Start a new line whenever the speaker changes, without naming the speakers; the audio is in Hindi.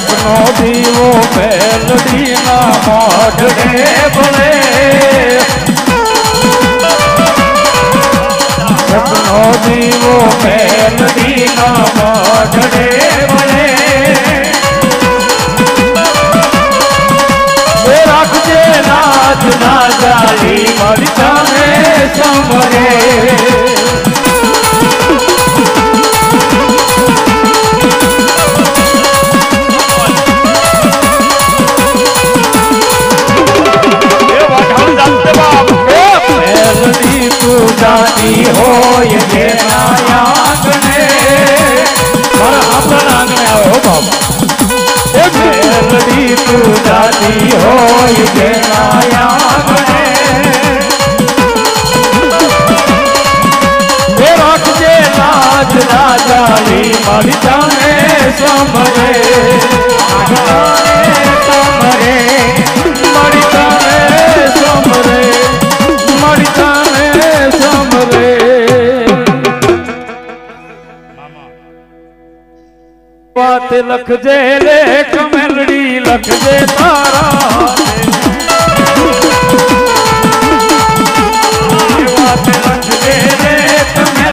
सपनो दीवो मेलडी ना मोढ़े बड़े सपनो दीवो मेलडी ना मोढ़े बड़े रखजे नाच ना जाली मरचा में समरे जाती हो ये आंगने पर अपना आंगने आओ बाबा मेलडी तू जाती हो ये आंगने रखजे नाच ना जाली मरचा में समरे समरे मरचा में समरे मरचा समरे बात लख जे लेख मेलडी लख जे तारा